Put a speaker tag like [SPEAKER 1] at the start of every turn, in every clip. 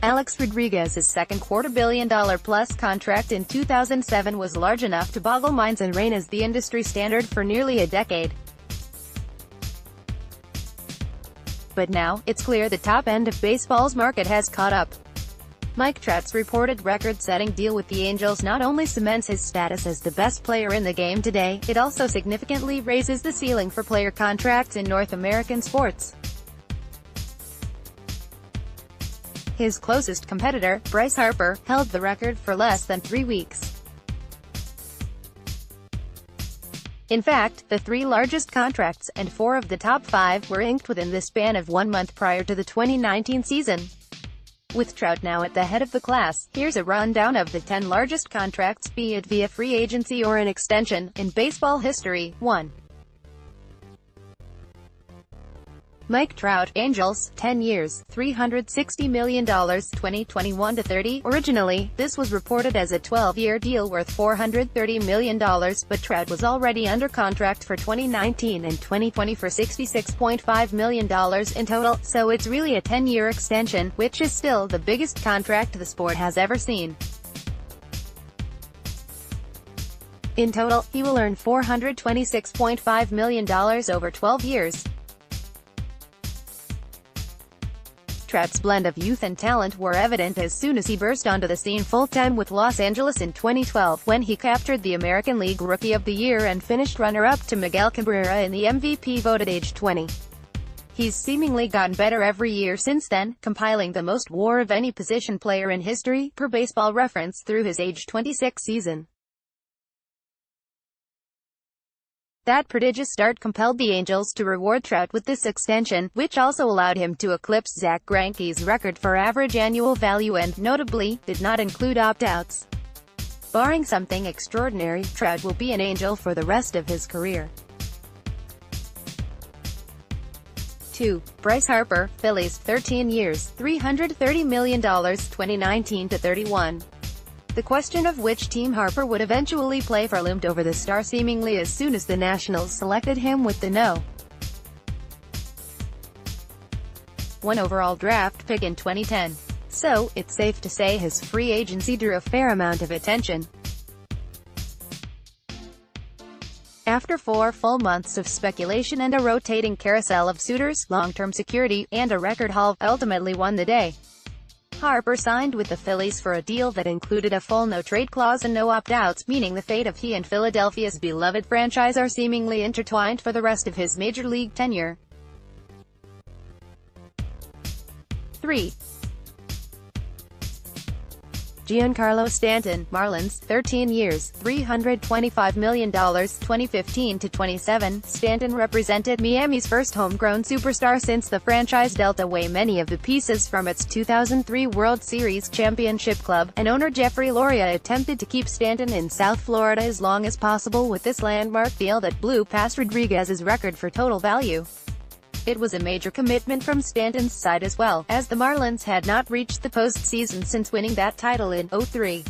[SPEAKER 1] Alex Rodriguez's second $250 million-plus contract in 2007 was large enough to boggle minds and reign as the industry standard for nearly a decade. But now, it's clear the top end of baseball's market has caught up. Mike Trout's reported record-setting deal with the Angels not only cements his status as the best player in the game today, it also significantly raises the ceiling for player contracts in North American sports. His closest competitor, Bryce Harper, held the record for less than 3 weeks. In fact, the 3 largest contracts, and 4 of the top 5, were inked within the span of 1 month prior to the 2019 season. With Trout now at the head of the class, here's a rundown of the 10 largest contracts, be it via free agency or an extension, in baseball history. 1. Mike Trout, Angels, 10 years, $360 million, 2021-30. Originally, this was reported as a 12-year deal worth $430 million, but Trout was already under contract for 2019 and 2020 for $66.5 million in total, so it's really a 10-year extension, which is still the biggest contract the sport has ever seen. In total, he will earn $426.5 million over 12 years. Trout's blend of youth and talent were evident as soon as he burst onto the scene full-time with Los Angeles in 2012, when he captured the American League Rookie of the Year and finished runner-up to Miguel Cabrera in the MVP vote at age 20. He's seemingly gotten better every year since then, compiling the most WAR of any position player in history, per Baseball Reference, through his age 26 season. That prodigious start compelled the Angels to reward Trout with this extension, which also allowed him to eclipse Zack Greinke's record for average annual value and, notably, did not include opt-outs. Barring something extraordinary, Trout will be an Angel for the rest of his career. 2. Bryce Harper, Phillies, 13 years, $330 million, 2019-31. The question of which team Harper would eventually play for loomed over the star seemingly as soon as the Nationals selected him with the No. 1 overall draft pick in 2010. So, it's safe to say his free agency drew a fair amount of attention. After 4 full months of speculation and a rotating carousel of suitors, long-term security, and a record haul, ultimately won the day. Harper signed with the Phillies for a deal that included a full no-trade clause and no opt-outs, meaning the fate of he and Philadelphia's beloved franchise are seemingly intertwined for the rest of his major league tenure. 3. Giancarlo Stanton, Marlins, 13 years, $325 million, 2015-27. Stanton represented Miami's first homegrown superstar since the franchise dealt away many of the pieces from its 2003 World Series championship club, and owner Jeffrey Loria attempted to keep Stanton in South Florida as long as possible with this landmark deal that blew past Rodriguez's record for total value. It was a major commitment from Stanton's side as well, as the Marlins had not reached the postseason since winning that title in 2003.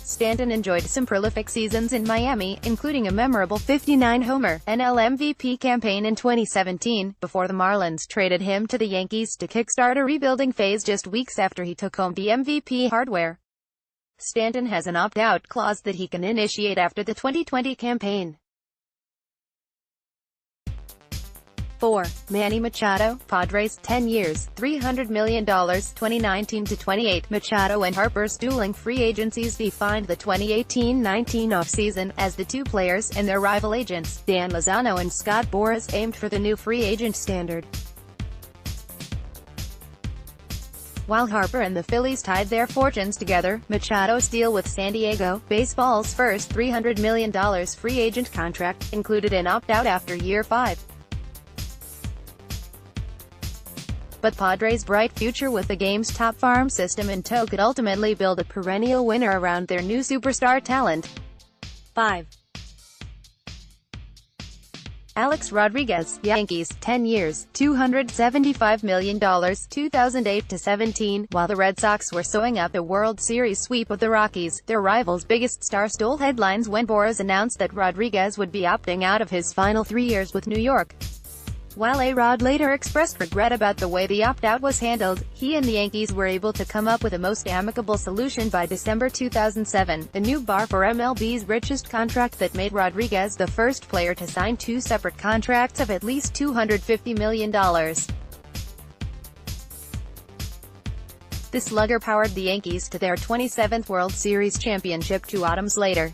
[SPEAKER 1] Stanton enjoyed some prolific seasons in Miami, including a memorable 59-homer NL MVP campaign in 2017, before the Marlins traded him to the Yankees to kickstart a rebuilding phase just weeks after he took home the MVP hardware. Stanton has an opt-out clause that he can initiate after the 2020 campaign. 4. Manny Machado, Padres, 10 years, $300 million, 2019-28. Machado and Harper's dueling free agencies defined the 2018-19 offseason, as the two players, and their rival agents, Dan Lozano and Scott Boras, aimed for the new free agent standard. While Harper and the Phillies tied their fortunes together, Machado's deal with San Diego, baseball's first $300 million free agent contract, included an opt-out after year 5. But Padres' bright future with the game's top farm system in tow could ultimately build a perennial winner around their new superstar talent. 5. Alex Rodriguez, Yankees, 10 years, $275 million, 2008-17. While the Red Sox were sewing up a World Series sweep of the Rockies, their rivals' biggest star stole headlines when Boras announced that Rodriguez would be opting out of his final 3 years with New York. While A-Rod later expressed regret about the way the opt-out was handled, he and the Yankees were able to come up with a most amicable solution by December 2007, the new bar for MLB's richest contract that made Rodriguez the first player to sign two separate contracts of at least $250 million. The slugger powered the Yankees to their 27th World Series championship 2 autumns later.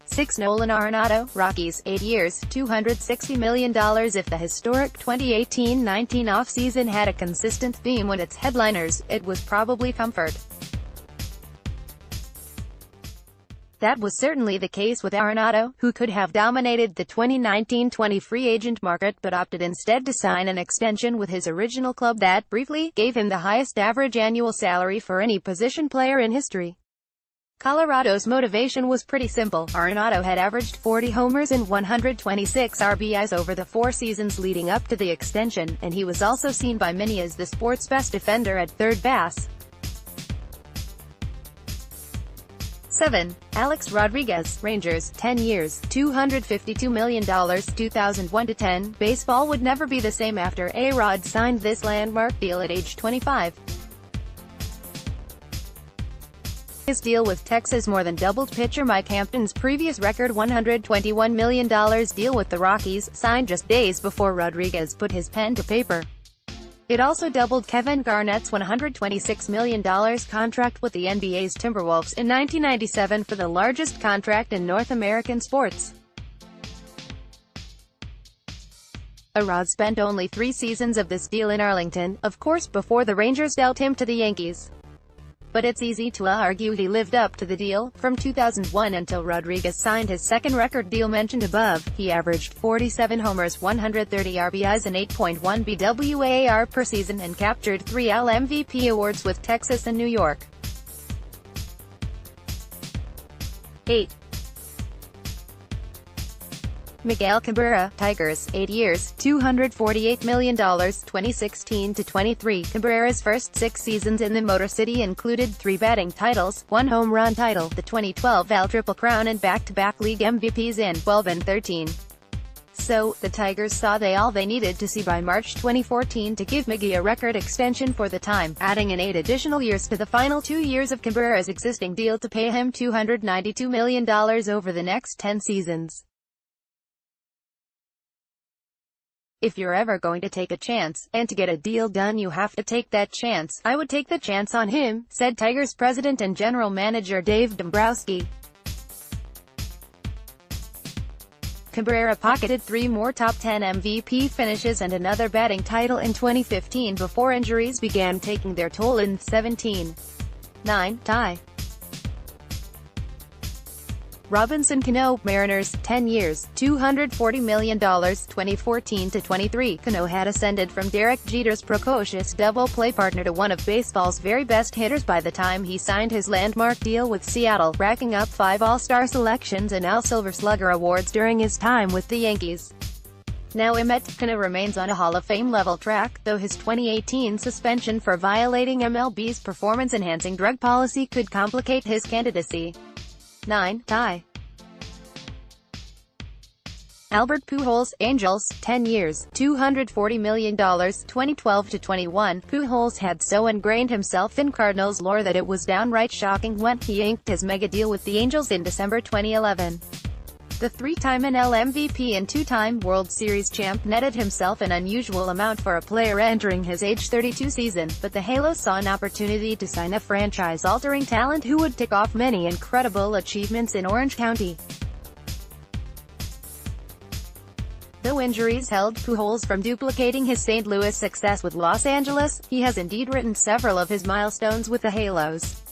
[SPEAKER 1] 6. Nolan Arenado, Rockies, 8 years, $260 million. If the historic 2018-19 offseason had a consistent theme with its headliners, it was probably comfort. That was certainly the case with Arenado, who could have dominated the 2019-20 free agent market but opted instead to sign an extension with his original club that, briefly, gave him the highest average annual salary for any position player in history. Colorado's motivation was pretty simple. Arenado had averaged 40 homers and 126 RBIs over the 4 seasons leading up to the extension, and he was also seen by many as the sport's best defender at third base. 7. Alex Rodriguez, Rangers, 10 years, $252 million. 2001-10, baseball would never be the same after A-Rod signed this landmark deal at age 25. His deal with Texas more than doubled pitcher Mike Hampton's previous record $121 million deal with the Rockies, signed just days before Rodriguez put his pen to paper. It also doubled Kevin Garnett's $126 million contract with the NBA's Timberwolves in 1997 for the largest contract in North American sports. A-Rod spent only 3 seasons of this deal in Arlington, of course before the Rangers dealt him to the Yankees. But it's easy to argue he lived up to the deal. From 2001 until Rodriguez signed his second record deal mentioned above, he averaged 47 homers, 130 RBIs and 8.1 BWAR per season and captured 3 AL MVP awards with Texas and New York. 8. Miguel Cabrera, Tigers, 8 years, $248 million. 2016-23, Cabrera's first 6 seasons in the Motor City included 3 batting titles, 1 home run title, the 2012 AL Triple Crown and back-to-back league MVPs in 12 and 13. So, the Tigers saw all they needed to see by March 2014 to give Miggy a record extension for the time, adding in 8 additional years to the final 2 years of Cabrera's existing deal to pay him $292 million over the next 10 seasons. If you're ever going to take a chance, and to get a deal done you have to take that chance, I would take the chance on him, said Tigers president and general manager Dave Dombrowski. Cabrera pocketed 3 more top 10 MVP finishes and another batting title in 2015 before injuries began taking their toll in 17-9 tie. Robinson Cano, Mariners, 10 years, $240 million. 2014-23, Cano had ascended from Derek Jeter's precocious double-play partner to one of baseball's very best hitters by the time he signed his landmark deal with Seattle, racking up 5 All-Star selections and AL Silver Slugger awards during his time with the Yankees. Now Cano remains on a Hall of Fame-level track, though his 2018 suspension for violating MLB's performance-enhancing drug policy could complicate his candidacy. 9 tie. Albert Pujols, Angels, 10 years, $240 million. 2012-21, Pujols had so ingrained himself in Cardinals lore that it was downright shocking when he inked his mega deal with the Angels in December 2011. The 3-time NL MVP and 2-time World Series champ netted himself an unusual amount for a player entering his age 32 season, but the Halos saw an opportunity to sign a franchise-altering talent who would tick off many incredible achievements in Orange County. Though injuries held Pujols from duplicating his St. Louis success with Los Angeles, he has indeed written several of his milestones with the Halos.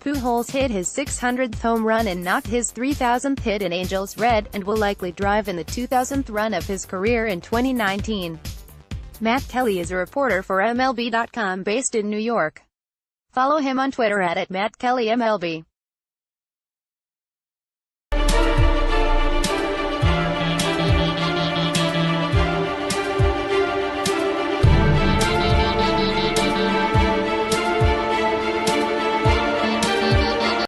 [SPEAKER 1] Pujols hit his 600th home run and knocked his 3,000th hit in Angels red, and will likely drive in the 2,000th run of his career in 2019. Matt Kelly is a reporter for MLB.com based in New York. Follow him on Twitter at @MattKellyMLB.